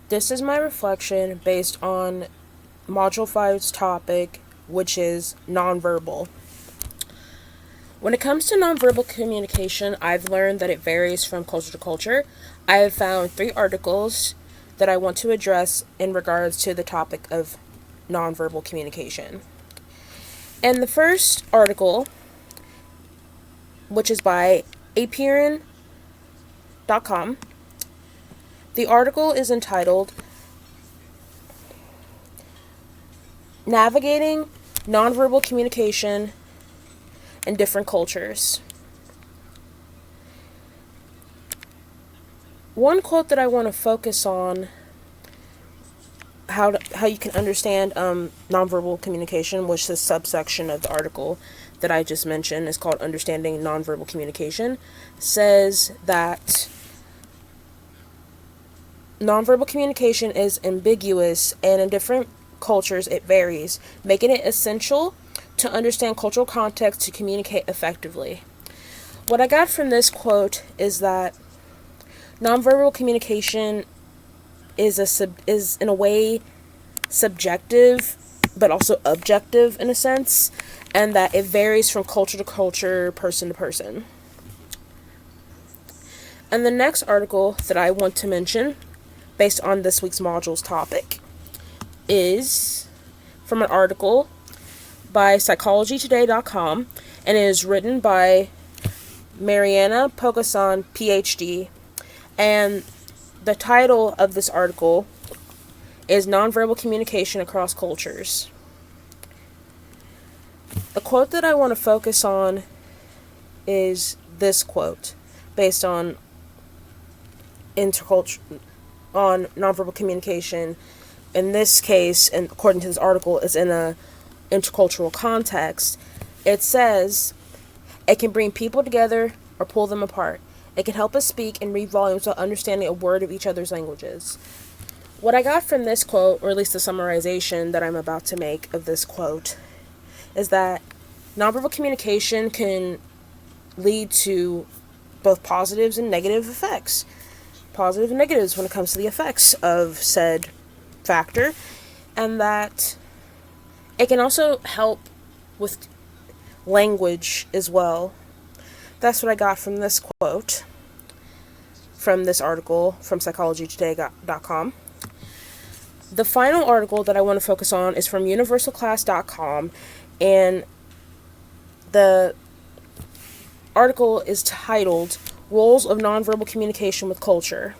This is my reflection based on Module 5's topic, which is nonverbal. When it comes to nonverbal communication, I've learned that it varies from culture to culture. I have found 3 articles that I want to address in regards to the topic of nonverbal communication. And the first article, which is by apeiron.com, the article is entitled Navigating Nonverbal Communication in Different Cultures. One quote that I want to focus on how you can understand nonverbal communication, which is subsection of the article that I just mentioned is called Understanding Nonverbal Communication, says that nonverbal communication is ambiguous and in different cultures it varies, making it essential to understand cultural context to communicate effectively. What I got from this quote is that nonverbal communication is in a way subjective but also objective in a sense, and that it varies from culture to culture, person to person. And the next article that I want to mention based on this week's module's topic is from an article by psychologytoday.com, and it is written by Mariana Pogasan, PhD, and the title of this article is Nonverbal Communication Across Cultures. The quote that I want to focus on is this quote based on nonverbal communication. In this case, and according to this article, is in a intercultural context. It says, it can bring people together or pull them apart. It can help us speak and read volumes while understanding a word of each other's languages. What I got from this quote, or at least the summarization that I'm about to make of this quote, is that nonverbal communication can lead to both positives and negative effects. Positive and negatives when it comes to the effects of said factor, and that it can also help with language as well. That's what I got from this quote from this article from psychologytoday.com. The final article that I want to focus on is from universalclass.com, and the article is titled Roles of Nonverbal Communication with Culture.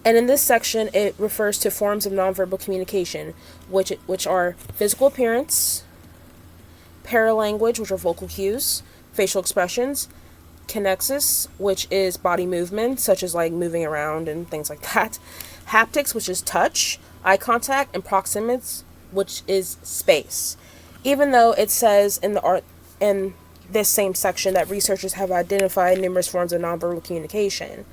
And in this section, it refers to forms of nonverbal communication, which are physical appearance, paralanguage, which are vocal cues, facial expressions, kinexis, which is body movement, such as like moving around and things like that, haptics, which is touch, eye contact, and proxemics, which is space. Even though it says in this same section that researchers have identified numerous forms of nonverbal communication.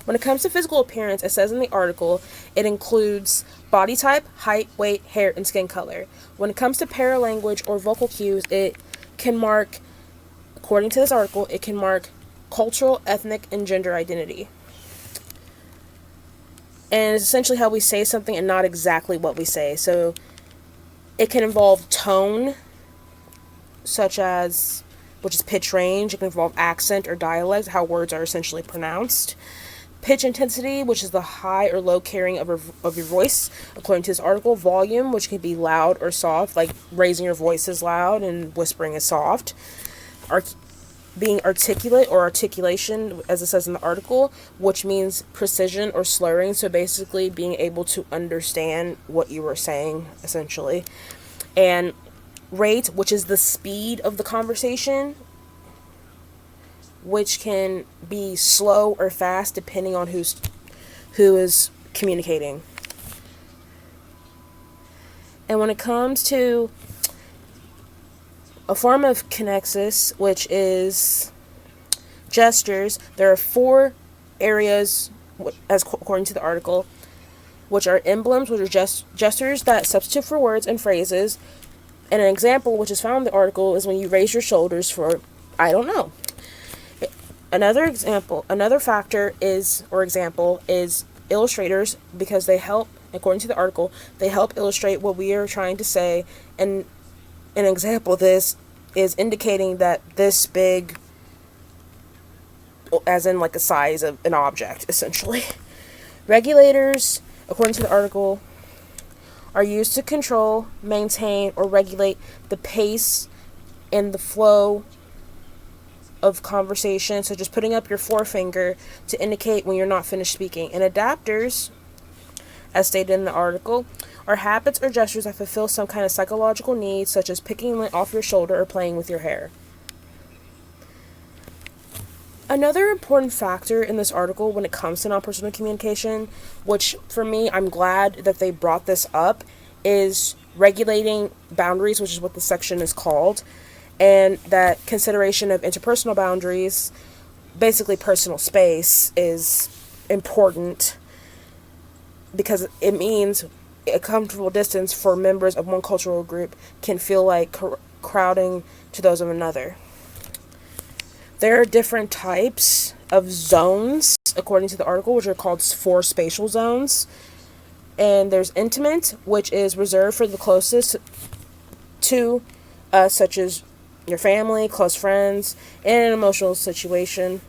When it comes to physical appearance, it says in the article, it includes body type, height, weight, hair, and skin color. When it comes to paralanguage or vocal cues, it can mark, according to this article, it can mark cultural, ethnic, and gender identity. And it's essentially how we say something and not exactly what we say. So it can involve tone, such as, which is pitch range. It can involve accent or dialect, how words are essentially pronounced. Pitch intensity, which is the high or low carrying of your voice, according to this article. Volume, which can be loud or soft, like raising your voice is loud and whispering is soft. Being articulate or articulation, as it says in the article, which means precision or slurring, so basically being able to understand what you were saying, essentially. And rate, which is the speed of the conversation, which can be slow or fast depending on who is communicating. And when it comes to a form of kinexis, which is gestures, there are 4 areas, as according to the article, which are emblems, which are gestures that substitute for words and phrases. And an example, which is found in the article, is when you raise your shoulders for, I don't know. Another factor is, or example, is illustrators because they help, according to the article, they help illustrate what we are trying to say. And an example of this is indicating that this big, as in like the size of an object, essentially. Regulators, according to the article, are used to control, maintain, or regulate the pace and the flow of conversation, such as putting up your forefinger to indicate when you're not finished speaking. And adapters, as stated in the article, are habits or gestures that fulfill some kind of psychological need, such as picking lint off your shoulder or playing with your hair. Another important factor in this article when it comes to nonpersonal communication, which for me, I'm glad that they brought this up, is regulating boundaries, which is what the section is called, and that consideration of interpersonal boundaries, basically personal space, is important because it means a comfortable distance for members of one cultural group can feel like crowding to those of another. There are different types of zones, according to the article, which are called 4 spatial zones. And there's intimate, which is reserved for the closest to us, such as your family, close friends, in an emotional situation.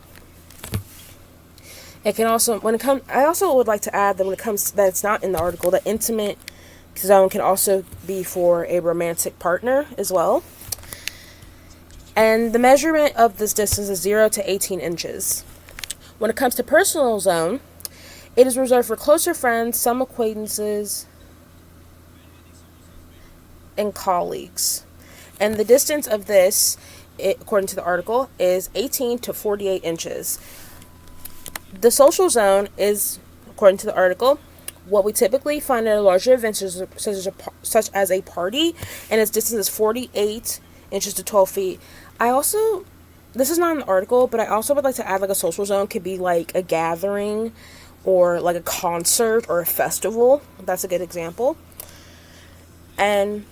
It can also, I also would like to add that when it comes that it's not in the article, the intimate zone can also be for a romantic partner as well. And the measurement of this distance is 0 to 18 inches. When it comes to personal zone, it is reserved for closer friends, some acquaintances, and colleagues. And the distance of this, according to the article, is 18 to 48 inches. The social zone is, according to the article, what we typically find at a larger event, such as a party, and its distance is 48 inches to 12 feet. This is not in the article, but I also would like to add like a social zone could be like a gathering or like a concert or a festival. That's a good example. And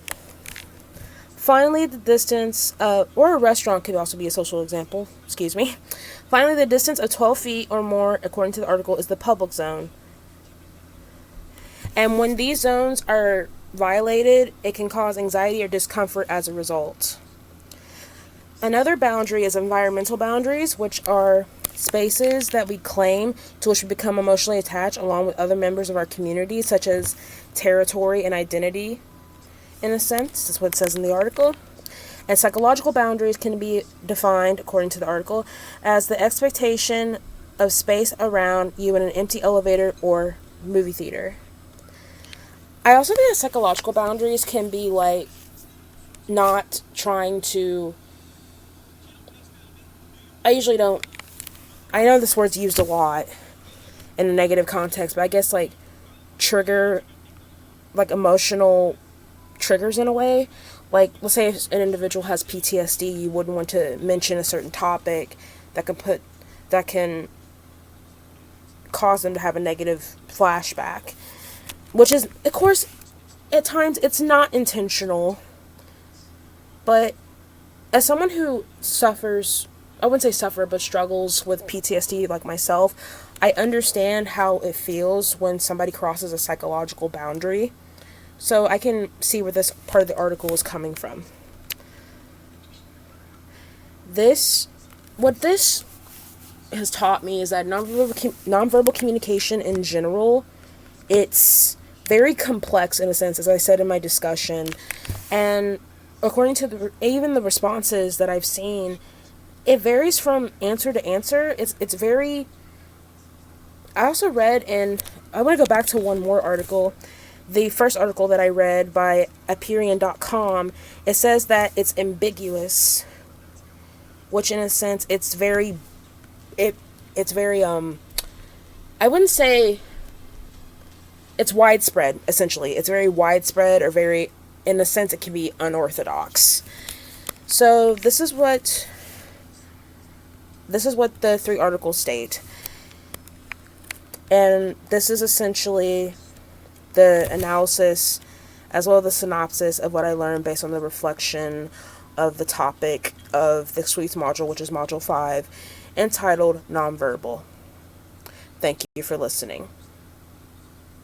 finally, the distance, or a restaurant could also be a social example, Finally, the distance of 12 feet or more, according to the article, is the public zone. And when these zones are violated, it can cause anxiety or discomfort as a result. Another boundary is environmental boundaries, which are spaces that we claim to which we become emotionally attached along with other members of our community, such as territory and identity, in a sense. That's what it says in the article. And psychological boundaries can be defined, according to the article, as the expectation of space around you in an empty elevator or movie theater. I also think that psychological boundaries can be like not trying to... I know this word's used a lot in a negative context, but I guess like trigger, like emotional triggers in a way. Like, let's say if an individual has PTSD, you wouldn't want to mention a certain topic that can cause them to have a negative flashback. Which is, of course, at times it's not intentional. But as someone who suffers, I wouldn't say suffer, but struggles with PTSD like myself, I understand how it feels when somebody crosses a psychological boundary. So I can see where this part of the article is coming from. What this has taught me is that nonverbal communication in general, it's very complex in a sense, as I said in my discussion. And according to even the responses that I've seen, it varies from answer to answer. It's very... I also read, and I want to go back to one more article. The first article that I read by Aperian.com, it says that it's ambiguous, which in a sense, it's very, I wouldn't say it's widespread, essentially. It's very widespread, or very, in a sense, it can be unorthodox. So this is what the 3 articles state. And this is essentially the analysis as well as the synopsis of what I learned based on the reflection of the topic of the Suites module, which is module 5, entitled Nonverbal. Thank you for listening.